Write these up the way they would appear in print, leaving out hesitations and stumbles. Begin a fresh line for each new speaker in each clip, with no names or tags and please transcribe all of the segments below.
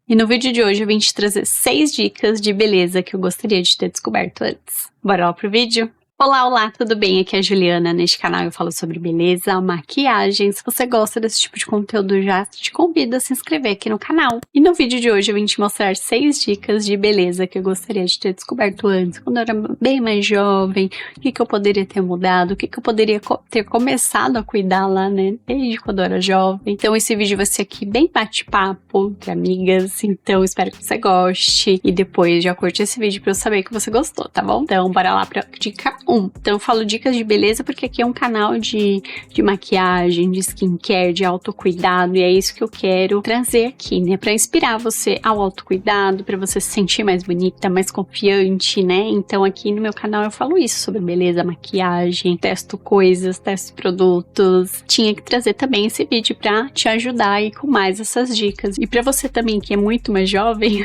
E no vídeo de hoje eu vim te trazer 6 dicas de beleza que eu gostaria de ter descoberto antes. Bora lá pro vídeo? Olá, tudo bem? Aqui é a Juliana. Neste canal eu falo sobre beleza, maquiagem. Se você gosta desse tipo de conteúdo, já te convido a se inscrever aqui no canal. E no vídeo de hoje eu vim te mostrar 6 dicas de beleza que eu gostaria de ter descoberto antes, quando eu era bem mais jovem, o que eu poderia ter mudado, o que eu poderia ter começado a cuidar lá, né, desde quando eu era jovem. Então esse vídeo vai ser aqui bem bate-papo entre amigas, então espero que você goste. E depois já curte esse vídeo pra eu saber que você gostou, tá bom? Então bora lá pra dica 1. Então eu falo dicas de beleza porque aqui é um canal de maquiagem, de skincare, de autocuidado, e é isso que eu quero trazer aqui, né? Pra inspirar você ao autocuidado, pra você se sentir mais bonita, mais confiante, né? Então aqui no meu canal eu falo isso sobre beleza, maquiagem, testo coisas, testo produtos. Tinha que trazer também esse vídeo pra te ajudar aí com mais essas dicas. E pra você também que é muito mais jovem,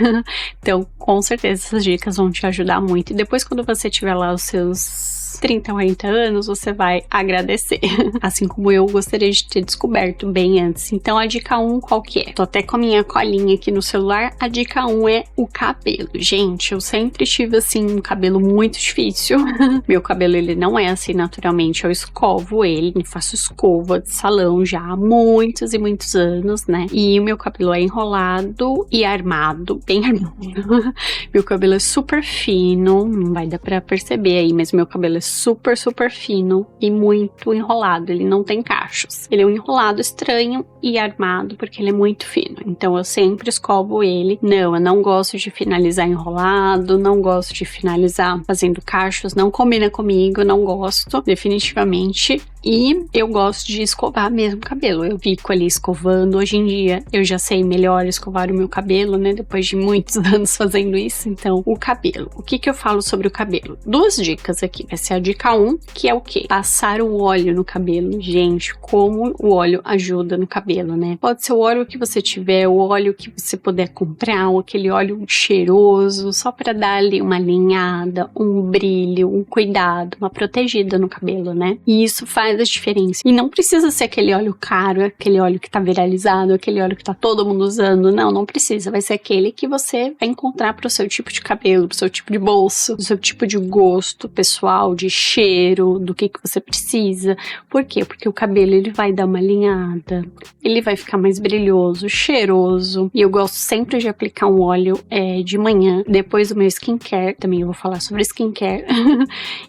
então com certeza essas dicas vão te ajudar muito. E depois quando você tiver lá os seus 30, 40 anos, você vai agradecer. Assim como eu gostaria de ter descoberto bem antes. Então a dica 1 qual que é? Tô até com a minha colinha aqui no celular. A dica 1 é o cabelo. Gente, eu sempre tive assim um cabelo muito difícil. Meu cabelo ele não é assim naturalmente. Eu escovo ele, faço escova de salão já há muitos e muitos anos, né? E o meu cabelo é enrolado e armado, bem armado. Meu cabelo é super fino, não vai dar pra perceber aí, mas meu cabelo é super, super fino e muito enrolado, ele não tem cachos. Ele é um enrolado estranho e armado porque ele é muito fino, então eu sempre escovo ele. Não, eu não gosto de finalizar enrolado, não gosto de finalizar fazendo cachos, não combina comigo, não gosto, definitivamente. E eu gosto de escovar mesmo o cabelo, eu fico ali escovando. Hoje em dia eu já sei melhor escovar o meu cabelo, né, depois de muitos anos fazendo isso. Então, o cabelo, o que eu falo sobre o cabelo? 2 dicas aqui, vai ser a dica 1, que é o quê? Passar o óleo no cabelo. Gente, como o óleo ajuda no cabelo, né? Pode ser o óleo que você tiver, o óleo que você puder comprar, ou aquele óleo cheiroso, só para dar ali uma alinhada, um brilho, um cuidado, uma protegida no cabelo, né? E isso faz a diferença. E não precisa ser aquele óleo caro, aquele óleo que tá viralizado, aquele óleo que tá todo mundo usando. Não precisa. Vai ser aquele que você vai encontrar pro seu tipo de cabelo, pro seu tipo de bolso, pro seu tipo de gosto pessoal, de cheiro, do que você precisa. Por quê? Porque o cabelo ele vai dar uma alinhada, ele vai ficar mais brilhoso, cheiroso. E eu gosto sempre de aplicar um óleo de manhã, depois do meu skincare. Também eu vou falar sobre skincare.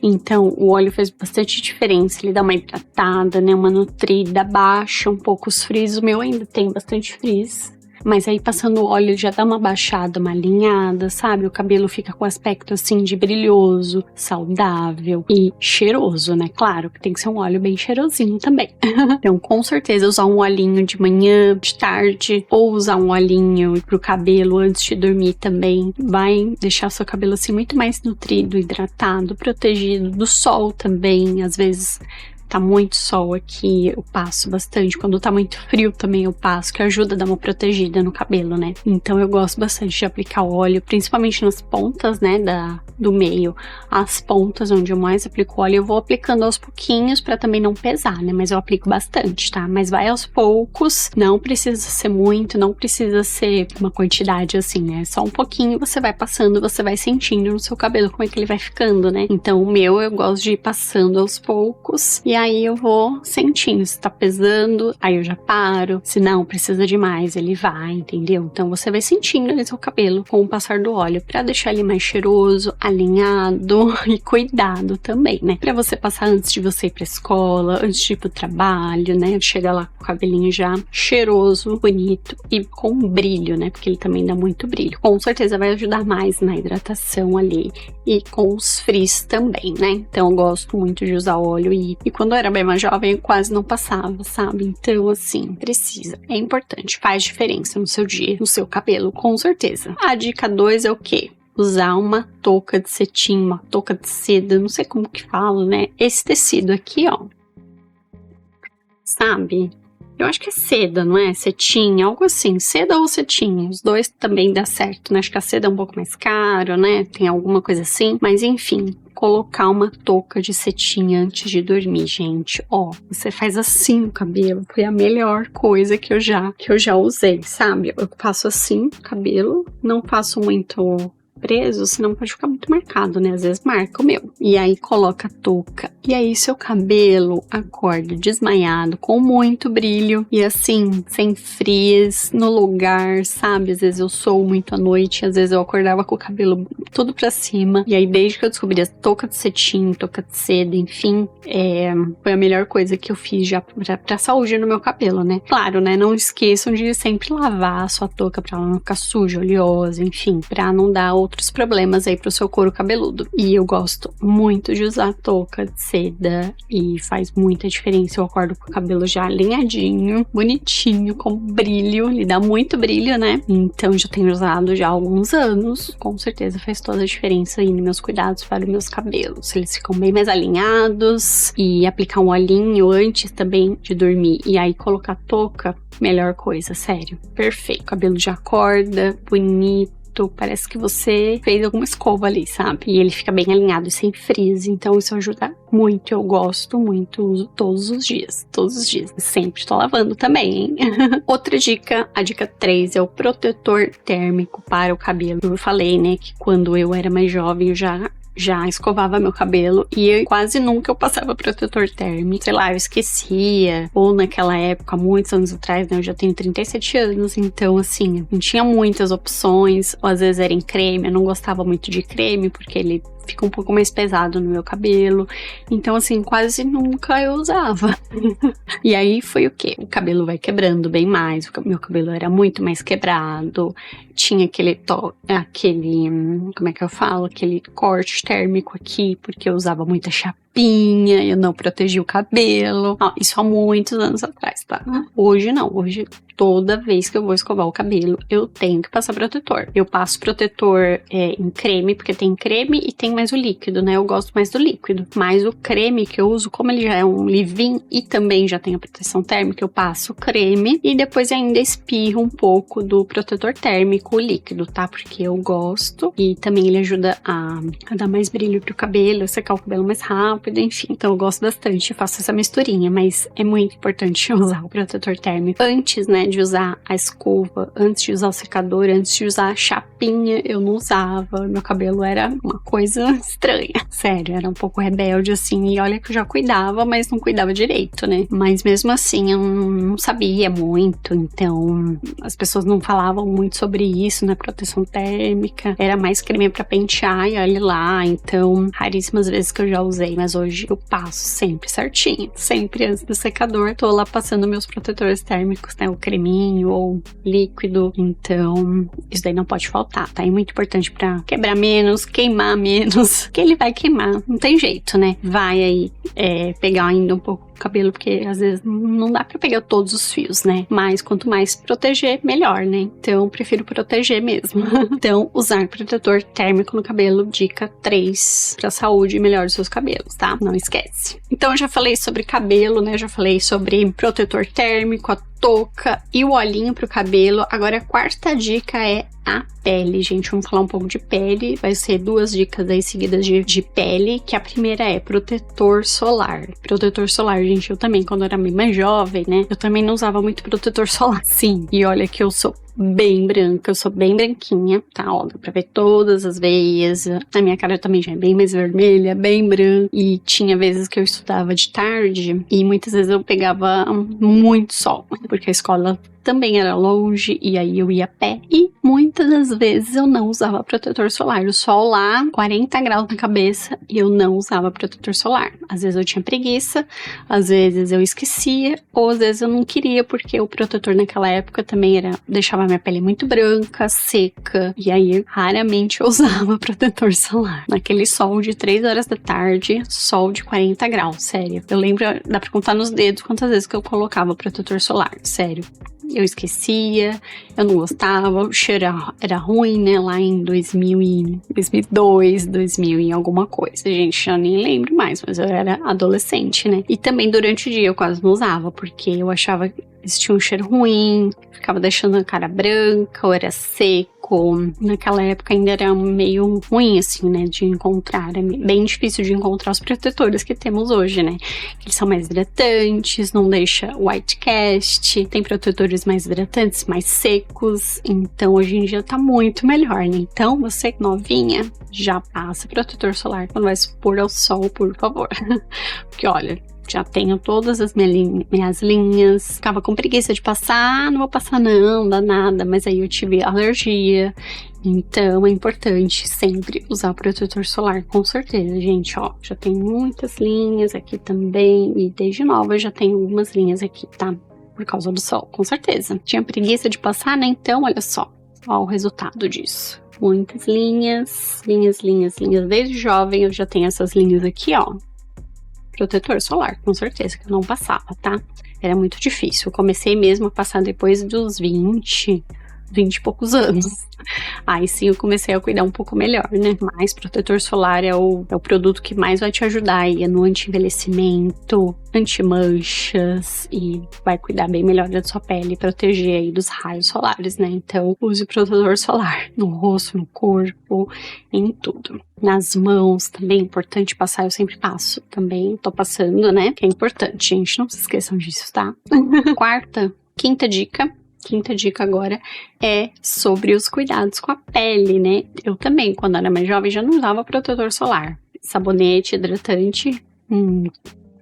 Então, o óleo faz bastante diferença. Ele dá uma hidratada, né? Uma nutrida, baixa um pouco os frizz. O meu ainda tem bastante frizz. Mas aí passando o óleo já dá uma baixada, uma alinhada, sabe? O cabelo fica com aspecto assim de brilhoso, saudável e cheiroso, né? Claro que tem que ser um óleo bem cheirosinho também. Então, com certeza, usar um olhinho de manhã, de tarde, ou usar um olhinho pro cabelo antes de dormir também vai deixar o seu cabelo assim muito mais nutrido, hidratado, protegido do sol também. Às vezes tá muito sol aqui, eu passo bastante. Quando tá muito frio também eu passo, que ajuda a dar uma protegida no cabelo, né? Então eu gosto bastante de aplicar óleo, principalmente nas pontas, né, do meio. As pontas onde eu mais aplico óleo, eu vou aplicando aos pouquinhos pra também não pesar, né? Mas eu aplico bastante, tá? Mas vai aos poucos, não precisa ser muito, não precisa ser uma quantidade assim, né? Só um pouquinho você vai passando, você vai sentindo no seu cabelo como é que ele vai ficando, né? Então o meu eu gosto de ir passando aos poucos, e aí eu vou sentindo, se tá pesando, aí eu já paro, se não precisa de mais, ele vai, entendeu? Então você vai sentindo ali seu cabelo com o passar do óleo, pra deixar ele mais cheiroso, alinhado e cuidado também, né? Pra você passar antes de você ir pra escola, antes de ir pro trabalho, né? Chegar lá com o cabelinho já cheiroso, bonito e com brilho, né? Porque ele também dá muito brilho. Com certeza vai ajudar mais na hidratação ali e com os frizz também, né? Então eu gosto muito de usar óleo e quando eu era bem mais jovem eu quase não passava, sabe? Então assim, precisa, é importante, faz diferença no seu dia, no seu cabelo, com certeza. A dica 2 é o quê? Usar uma touca de cetim, uma touca de seda, não sei como que falo, né? Esse tecido aqui, ó, sabe? Eu acho que é seda, não é? Cetim, algo assim. Seda ou cetim. Os dois também dá certo, né? Acho que a seda é um pouco mais caro, né? Tem alguma coisa assim. Mas enfim, colocar uma touca de cetim antes de dormir, gente. Ó, você faz assim o cabelo. Foi a melhor coisa que eu já usei, sabe? Eu faço assim o cabelo. Não faço muito preso, senão pode ficar muito marcado, né? Às vezes marca o meu. E aí coloca a touca. E aí seu cabelo acorda desmaiado, com muito brilho. E assim, sem frizz, no lugar, sabe? Às vezes eu sou muito à noite, às vezes eu acordava com o cabelo tudo pra cima. E aí desde que eu descobri a touca de cetim, touca de seda, enfim, foi a melhor coisa que eu fiz já pra saúde no meu cabelo, né? Claro, né? Não esqueçam de sempre lavar a sua touca pra ela não ficar suja, oleosa, enfim, pra não dar outros problemas aí pro seu couro cabeludo. E eu gosto muito de usar touca de seda e faz muita diferença. Eu acordo com o cabelo já alinhadinho, bonitinho, com brilho, ele dá muito brilho, né? Então já tenho usado já há alguns anos, com certeza faz toda a diferença aí nos meus cuidados para os meus cabelos. Eles ficam bem mais alinhados e aplicar um olhinho antes também de dormir e aí colocar touca, melhor coisa, sério, perfeito. O cabelo já acorda, bonito. Parece que você fez alguma escova ali, sabe? E ele fica bem alinhado e sem frizz, então isso ajuda muito. Eu gosto muito, uso todos os dias. Sempre tô lavando também, hein? Outra dica, a dica 3 é o protetor térmico para o cabelo. Eu falei, né, que quando eu era mais jovem eu já escovava meu cabelo e quase nunca eu passava protetor térmico. Sei lá, eu esquecia. Ou naquela época, muitos anos atrás, né? Eu já tenho 37 anos, então assim, não tinha muitas opções. Ou às vezes era em creme, eu não gostava muito de creme, porque ele fica um pouco mais pesado no meu cabelo. Então assim, quase nunca eu usava. E aí foi o quê? O cabelo vai quebrando bem mais, meu cabelo era muito mais quebrado, tinha como é que eu falo? Aquele corte térmico aqui, porque eu usava muita chapinha, eu não protegia o cabelo. Isso há muitos anos atrás, tá? Hoje não, hoje toda vez que eu vou escovar o cabelo, eu tenho que passar protetor. Eu passo protetor em creme, porque tem creme e tem mais o líquido, né? Eu gosto mais do líquido. Mas o creme que eu uso, como ele já é um leave-in e também já tem a proteção térmica, eu passo creme e depois ainda espirro um pouco do protetor térmico, o líquido, tá? Porque eu gosto e também ele ajuda a dar mais brilho pro cabelo, secar o cabelo mais rápido, enfim. Então eu gosto bastante, eu faço essa misturinha, mas é muito importante usar o protetor térmico antes, né, de usar a escova, antes de usar o secador, antes de usar a chapinha, eu não usava. Meu cabelo era uma coisa estranha. Sério, era um pouco rebelde, assim. E olha que eu já cuidava, mas não cuidava direito, né? Mas mesmo assim, eu não sabia muito. Então, as pessoas não falavam muito sobre isso, né? Proteção térmica. Era mais creme pra pentear e olha lá. Então, raríssimas vezes que eu já usei. Mas hoje eu passo sempre certinho. Sempre antes do secador, tô lá passando meus protetores térmicos, né? O creminho ou líquido. Então, isso daí não pode faltar, tá? É muito importante pra quebrar menos, queimar menos, que ele vai queimar, não tem jeito, né? Vai aí pegar ainda um pouco o cabelo, porque às vezes não dá pra pegar todos os fios, né? Mas quanto mais proteger, melhor, né? Então, prefiro proteger mesmo. Então, usar protetor térmico no cabelo, dica 3 pra saúde e melhor dos seus cabelos, tá? Não esquece. Então, eu já falei sobre cabelo, né? Já falei sobre protetor térmico, a touca e o olhinho pro cabelo. Agora, a quarta dica é a pele, gente. Vamos falar um pouco de pele. Vai ser 2 dicas aí seguidas de pele, que a primeira é protetor solar. Protetor solar, gente, eu também, quando eu era bem mais jovem, né, eu também não usava muito protetor solar, sim. E olha que eu sou bem branca, eu sou bem branquinha, tá? Ó, dá pra ver todas as veias. A minha cara também já é bem mais vermelha, bem branca. E tinha vezes que eu estudava de tarde e muitas vezes eu pegava muito sol, porque a escola também era longe e aí eu ia a pé. E muitas das vezes eu não usava protetor solar. O sol lá, 40 graus na cabeça, e eu não usava protetor solar. Às vezes eu tinha preguiça, às vezes eu esquecia, ou às vezes eu não queria, porque o protetor naquela época também deixava minha pele muito branca, seca. E aí, raramente eu usava protetor solar. Naquele sol de 3 horas da tarde, sol de 40 graus, sério. Eu lembro, dá pra contar nos dedos quantas vezes que eu colocava protetor solar, sério. eu esquecia, eu não gostava, o cheiro era ruim, né, lá em 2002, 2000 e alguma coisa, gente, já nem lembro mais, mas eu era adolescente, né, e também durante o dia eu quase não usava, porque eu achava que eles tinham um cheiro ruim, ficava deixando a cara branca, ou era seco. Naquela época ainda era meio ruim, assim, né, de encontrar. É bem difícil de encontrar os protetores que temos hoje, né. Eles são mais hidratantes, não deixa white cast, tem protetores mais hidratantes, mais secos. Então, hoje em dia tá muito melhor, né. Então, você novinha, já passa protetor solar quando vai se expor ao sol, por favor. Porque, olha, já tenho todas as minhas linhas. Ficava com preguiça de passar, não vou passar não, dá nada. Mas aí eu tive alergia. Então é importante sempre usar protetor solar, com certeza, gente, ó. Já tem muitas linhas aqui também. E desde nova eu já tenho algumas linhas aqui, tá? Por causa do sol, com certeza. Tinha preguiça de passar, né? Então, olha só. Ó o resultado disso. Muitas linhas. Desde jovem eu já tenho essas linhas aqui, ó. Protetor solar, com certeza, que eu não passava, tá? Era muito difícil. Eu comecei mesmo a passar depois dos 20 e poucos anos. Aí sim eu comecei a cuidar um pouco melhor, né? Mas protetor solar é o produto que mais vai te ajudar aí no anti-envelhecimento, anti-manchas e vai cuidar bem melhor da sua pele e proteger aí dos raios solares, né? Então use protetor solar no rosto, no corpo, em tudo. Nas mãos também é importante passar, eu sempre passo também, tô passando, né? Que é importante, gente, não se esqueçam disso, tá? Quinta dica agora é sobre os cuidados com a pele, né? Eu também, quando era mais jovem, já não usava protetor solar. Sabonete, hidratante,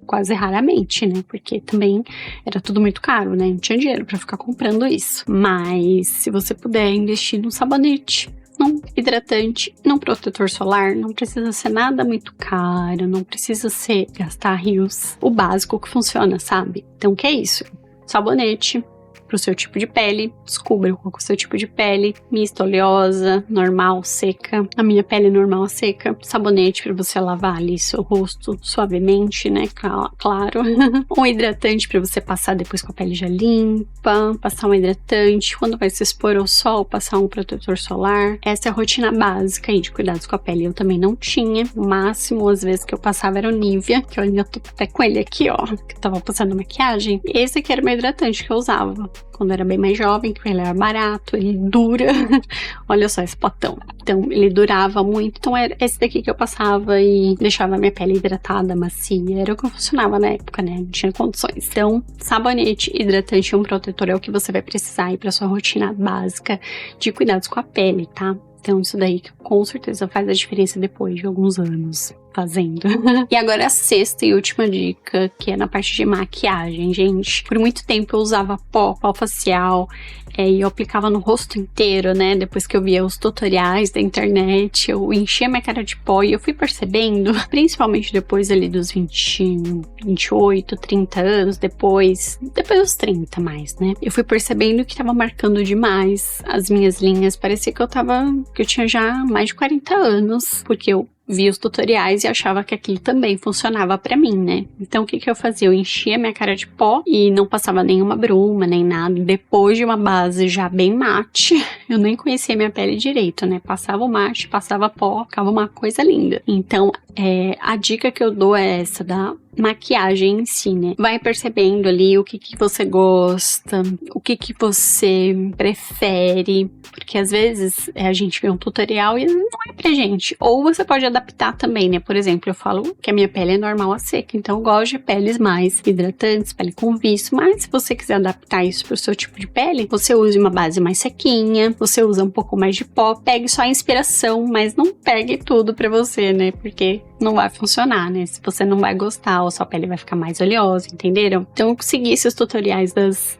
quase raramente, né? Porque também era tudo muito caro, né? Não tinha dinheiro pra ficar comprando isso. Mas se você puder investir num sabonete, num hidratante, num protetor solar, não precisa ser nada muito caro, não precisa ser gastar rios. O básico que funciona, sabe? Então, o que é isso? Sabonete pro seu tipo de pele, descubra qual é o seu tipo de pele, mista, oleosa, normal, seca. A minha pele é normal, seca. Sabonete para você lavar ali seu rosto suavemente, né, claro. Um hidratante para você passar depois com a pele já limpa, passar um hidratante. Quando vai se expor ao sol, passar um protetor solar. Essa é a rotina básica aí de cuidados com a pele. Eu também não tinha. O máximo, às vezes, que eu passava era o Nivea, que eu ainda tô até com ele aqui, ó, que eu tava passando maquiagem. Esse aqui era o meu hidratante que eu usava quando eu era bem mais jovem, que ele era barato, ele dura. Olha só esse potão. Então, ele durava muito. Então, era esse daqui que eu passava e deixava a minha pele hidratada, macia. Era o que funcionava na época, né? Não tinha condições. Então, sabonete, hidratante e um protetor é o que você vai precisar aí pra sua rotina básica de cuidados com a pele, tá? Então, isso daí com certeza faz a diferença depois de alguns anos fazendo. E agora a sexta e última dica, que é na parte de maquiagem, gente. Por muito tempo eu usava pó facial, e eu aplicava no rosto inteiro, né? Depois que eu via os tutoriais da internet, eu enchia minha cara de pó e eu fui percebendo, principalmente depois ali dos 28, 30 anos, depois dos 30 mais, né? Eu fui percebendo que tava marcando demais as minhas linhas. Parecia que eu tinha já mais de 40 anos, porque eu via os tutoriais e achava que aquilo também funcionava pra mim, né? Então, o que eu fazia? Eu enchia minha cara de pó e não passava nenhuma bruma, nem nada. Depois de uma base já bem mate, eu nem conhecia minha pele direito, né? Passava o mate, passava pó, ficava uma coisa linda. Então, a dica que eu dou é essa, da maquiagem em si, né? Vai percebendo ali o que você gosta, o que você prefere, porque às vezes a gente vê um tutorial e não é pra gente. Ou você pode adaptar também, né? Por exemplo, eu falo que a minha pele é normal a seca, então eu gosto de peles mais hidratantes, pele com viço, mas se você quiser adaptar isso pro seu tipo de pele, você use uma base mais sequinha, você usa um pouco mais de pó, pegue só a inspiração, mas não pegue tudo pra você, né? Porque não vai funcionar, né? Se você não vai gostar, ou sua pele vai ficar mais oleosa, entenderam? Então eu segui esses tutoriais das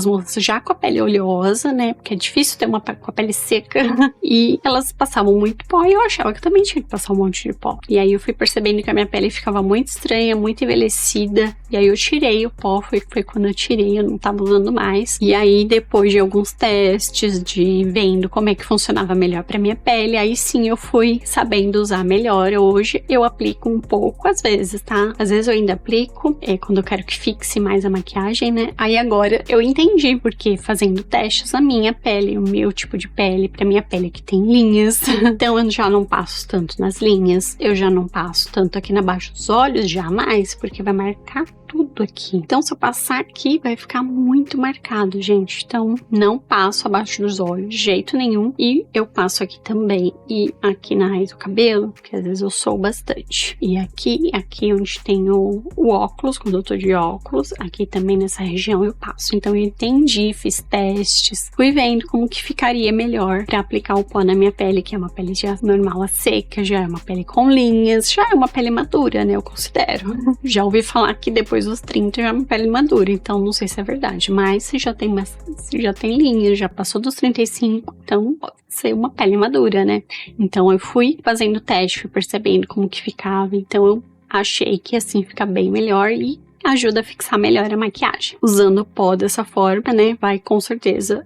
moças já com a pele oleosa, né? Porque é difícil ter uma com a pele seca. E elas passavam muito pó e eu achava que eu também tinha que passar um monte de pó. E aí eu fui percebendo que a minha pele ficava muito estranha, muito envelhecida. E aí eu tirei o pó, foi quando eu tirei, eu não tava usando mais. E aí depois de alguns testes, de vendo como é que funcionava melhor pra minha pele, aí sim eu fui sabendo usar melhor. Hoje eu aplico um pouco, às vezes, tá? Às vezes eu ainda aplico, quando eu quero que fixe mais a maquiagem, né? Aí agora eu entendi porque fazendo testes na minha pele, o meu tipo de pele, pra minha pele que tem linhas, então eu já não passo tanto nas linhas, eu já não passo tanto aqui na baixa dos olhos, jamais, porque vai marcar tudo aqui. Então, se eu passar aqui, vai ficar muito marcado, gente. Então, não passo abaixo dos olhos de jeito nenhum. E eu passo aqui também. E aqui na raiz do cabelo, que às vezes eu sou bastante. E aqui onde tem o óculos, quando eu tô de óculos, aqui também nessa região eu passo. Então, eu entendi, fiz testes, fui vendo como que ficaria melhor pra aplicar o pó na minha pele, que é uma pele já normal a seca, já é uma pele com linhas, já é uma pele madura, né? Eu considero. Já ouvi falar que depois dos 30 já é uma pele madura, então não sei se é verdade, mas se já tem linhas, já passou dos 35, então pode ser uma pele madura, né? Então eu fui fazendo teste, fui percebendo como que ficava, então eu achei que assim fica bem melhor e ajuda a fixar melhor a maquiagem. Usando o pó dessa forma, né, vai com certeza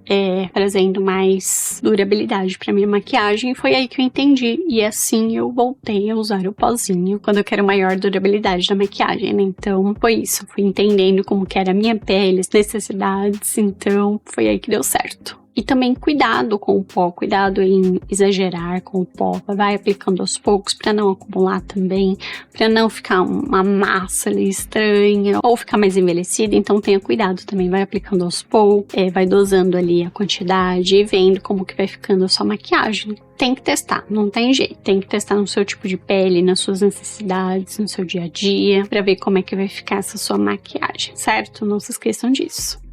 trazendo mais durabilidade pra minha maquiagem. E foi aí que eu entendi. E assim eu voltei a usar o pozinho quando eu quero maior durabilidade da maquiagem, né? Então foi isso. Fui entendendo como que era a minha pele, as necessidades. Então foi aí que deu certo. E também cuidado com o pó, cuidado em exagerar com o pó, vai aplicando aos poucos para não acumular também, para não ficar uma massa ali estranha ou ficar mais envelhecida, então tenha cuidado também, vai aplicando aos poucos, vai dosando ali a quantidade e vendo como que vai ficando a sua maquiagem. Tem que testar, não tem jeito, tem que testar no seu tipo de pele, nas suas necessidades, no seu dia a dia, para ver como é que vai ficar essa sua maquiagem, certo? Não se esqueçam disso.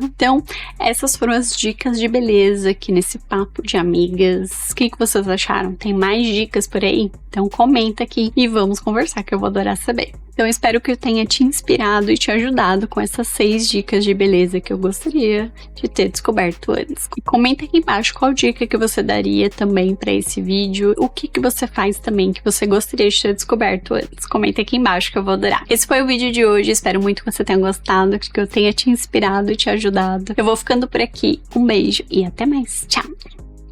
Então, essas foram as dicas de beleza aqui nesse papo de amigas. O que vocês acharam? Tem mais dicas por aí? Então comenta aqui e vamos conversar, que eu vou adorar saber. Então, espero que eu tenha te inspirado e te ajudado com essas 6 dicas de beleza que eu gostaria de ter descoberto antes. Comenta aqui embaixo qual dica que você daria também para esse vídeo. O que você faz também que você gostaria de ter descoberto antes. Comenta aqui embaixo que eu vou adorar. Esse foi o vídeo de hoje. Espero muito que você tenha gostado, que eu tenha te inspirado e te ajudado. Eu vou ficando por aqui. Um beijo e até mais. Tchau!